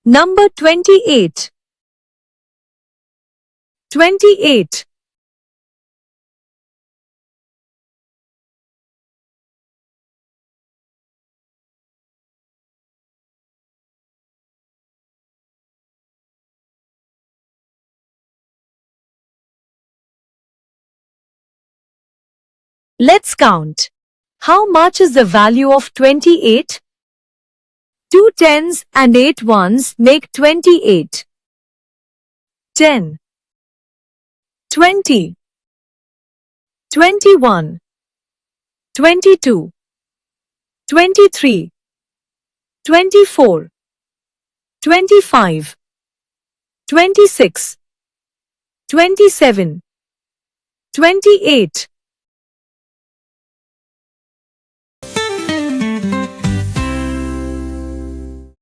Number 28. 28. Let's count. How much is the value of 28? 2 tens and 8 ones make 28. 10, 20, 21, 22, 23, 24, 25, 26, 27, 28.